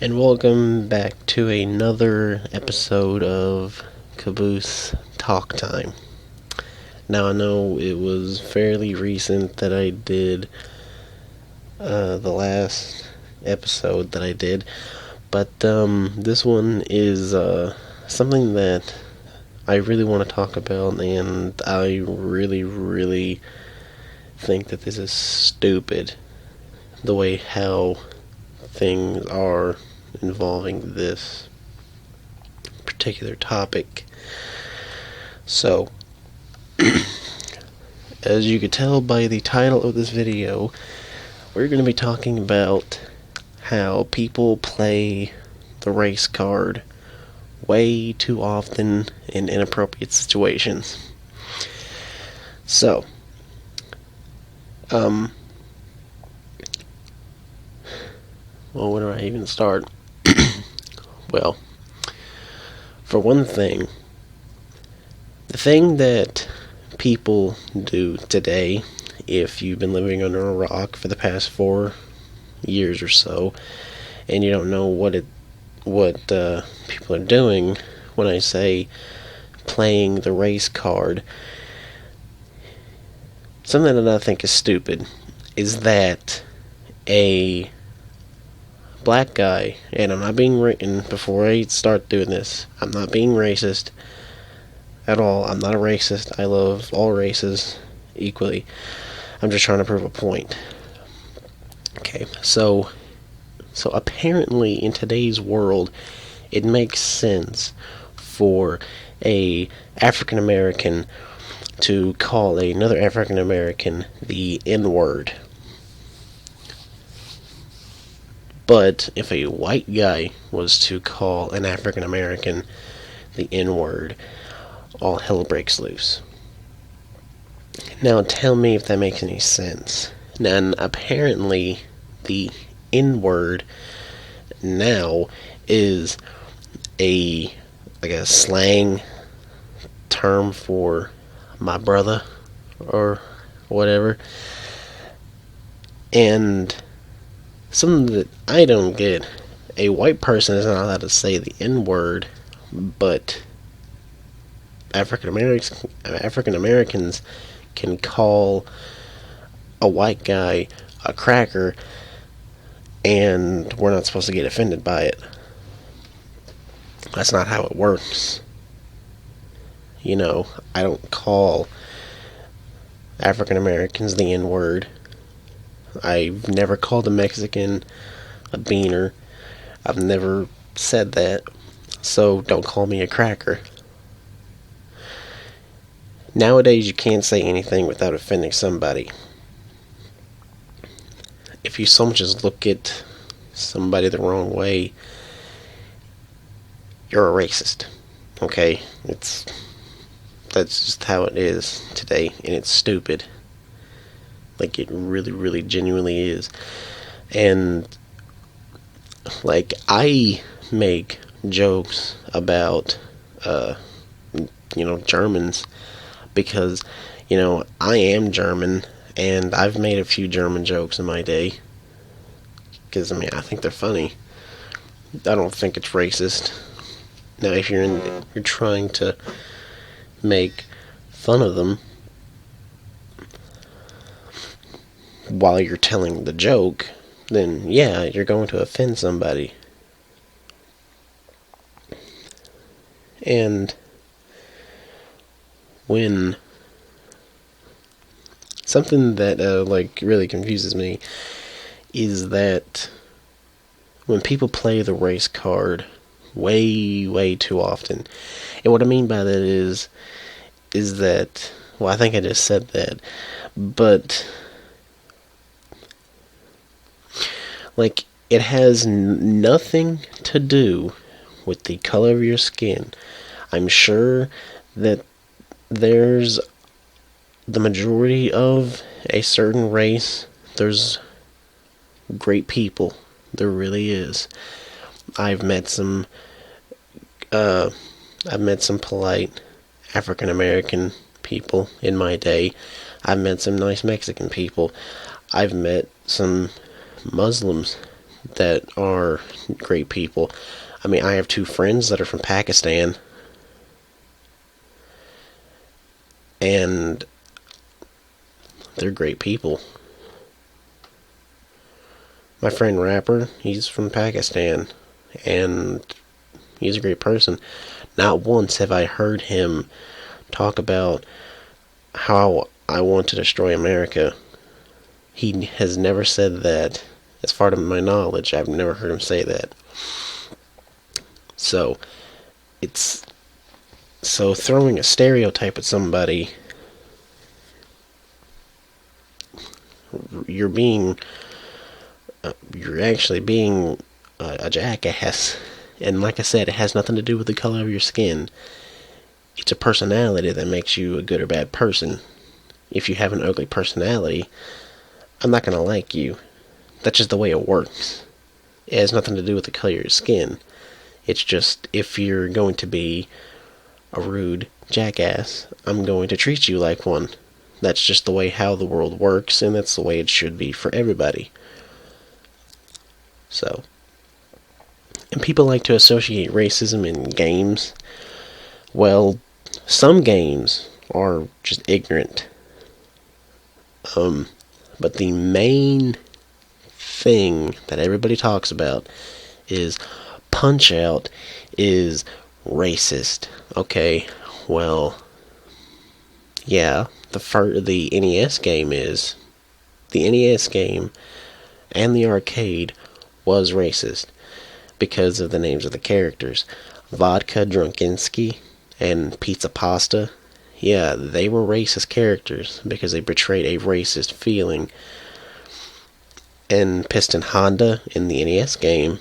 And welcome back to another episode of Caboose Talk Time. Now, I know it was fairly recent that I did the last episode that I did, but this one is something that I really want to talk about, and I really think that this is stupid, the way how things are involving this particular topic. So, as you could tell by the title of this video, we're going to be talking about how people play the race card way too often in inappropriate situations. So, well, where do I even start? Well, for one thing, the thing that people do today, if you've been living under a rock for the past 4 years or so, and you don't know what people are doing when I say playing the race card, something that I think is stupid is that a black guy, and I'm not being before I start doing this, I'm not being racist at all. I'm not a racist. I love all races equally. I'm just trying to prove a point. Okay, so apparently in today's world, it makes sense for a African American to call another African American the N-word. But if a white guy was to call an African American the N-word, all hell breaks loose. Now tell me if that makes any sense. And apparently the N-word now is a slang term for my brother or whatever. And something that I don't get, a white person is not allowed to say the N-word, but African Americans can call a white guy a cracker, and we're not supposed to get offended by it. That's not how it works. You know, I don't call African Americans the N-word. I've never called a Mexican a beaner. I've never said that. So don't call me a cracker. Nowadays, you can't say anything without offending somebody. If you so much as look at somebody the wrong way, you're a racist. Okay? That's just how it is today, and it's stupid. Like, it really genuinely is. And, like, I make jokes about, Germans, because, I am German, and I've made a few German jokes in my day, because, I think they're funny. I don't think it's racist. Now, if you're trying to make fun of them while you're telling the joke, then yeah, you're going to offend somebody. And when something that really confuses me is that when people play the race card way too often, and what I mean by that is that, well, I think I just said that, but it has nothing to do with the color of your skin. I'm sure that there's the majority of a certain race, there's great people. There really is. I've met some polite African American people in my day. I've met some nice Mexican people. I've met some Muslims that are great people. I mean, I have two friends that are from Pakistan, and they're great people. My friend Rapper, he's from Pakistan, and he's a great person. Not once have I heard him talk about how I want to destroy America. He has never said that. As far as my knowledge, I've never heard him say that. So, it's... So throwing a stereotype at somebody, you're actually being a jackass. And like I said, it has nothing to do with the color of your skin. It's a personality that makes you a good or bad person. If you have an ugly personality, I'm not going to like you. That's just the way it works. It has nothing to do with the color of your skin. It's just, if you're going to be a rude jackass, I'm going to treat you like one. That's just the way how the world works, and that's the way it should be for everybody. So, and people like to associate racism in games. Well, some games are just ignorant. But the main thing that everybody talks about is Punch-Out is racist. Okay, well, yeah, the NES game is. The NES game and the arcade was racist because of the names of the characters. Vodka Drunkinski and Pizza Pasta. Yeah, they were racist characters because they portrayed a racist feeling. And Piston Honda in the NES game,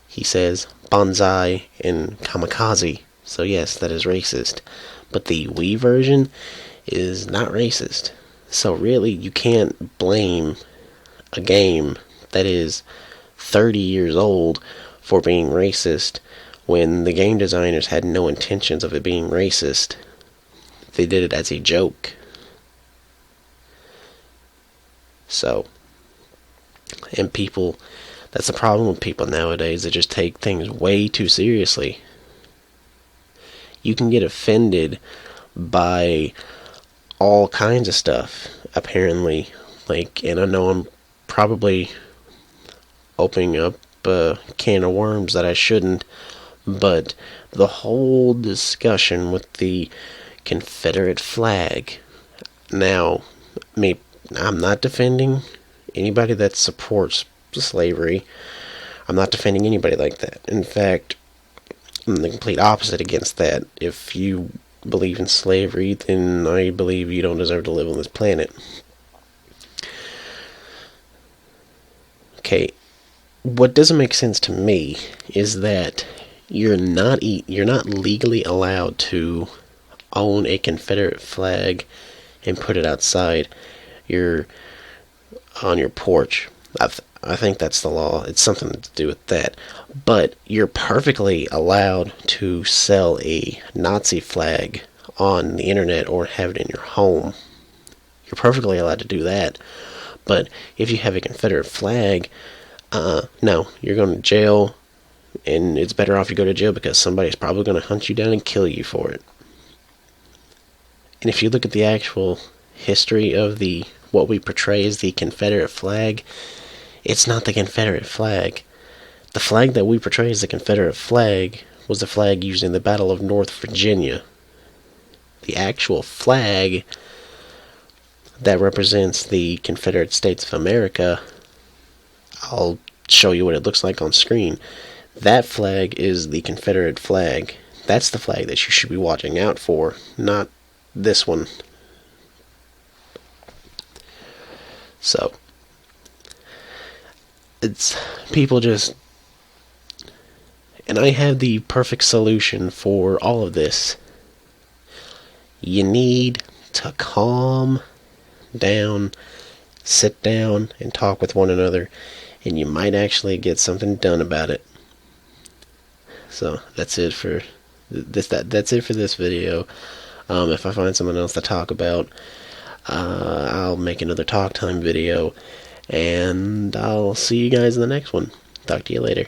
he says Banzai and Kamikaze. So yes, that is racist. But the Wii version is not racist. So really, you can't blame a game that is 30 years old for being racist when the game designers had no intentions of it being racist. They did it as a joke. So, and people, that's the problem with people nowadays. They just take things way too seriously. You can get offended by all kinds of stuff, apparently. Like, and I know I'm probably opening up a can of worms that I shouldn't, but the whole discussion with the Confederate flag. Now, I'm not defending anybody that supports slavery. I'm not defending anybody like that. In fact, I'm the complete opposite against that. If you believe in slavery, then I believe you don't deserve to live on this planet. Okay, what doesn't make sense to me is that you're not legally allowed to own a Confederate flag and put it outside on your porch. I think that's the law. It's something to do with that. But you're perfectly allowed to sell a Nazi flag on the internet or have it in your home. You're perfectly allowed to do that. But if you have a Confederate flag, no, you're going to jail, and it's better off you go to jail because somebody's probably going to hunt you down and kill you for it. And if you look at the actual history of what we portray as the Confederate flag, it's not the Confederate flag. The flag that we portray as the Confederate flag was the flag used in the Battle of North Virginia. The actual flag that represents the Confederate States of America, I'll show you what it looks like on screen. That flag is the Confederate flag. That's the flag that you should be watching out for, not this one. So, it's people just... And I have the perfect solution for all of this. You need to calm down, sit down, and talk with one another, and you might actually get something done about it. So that's it for this. That's it for this video. If I find something else to talk about, I'll make another talk time video. And I'll see you guys in the next one. Talk to you later.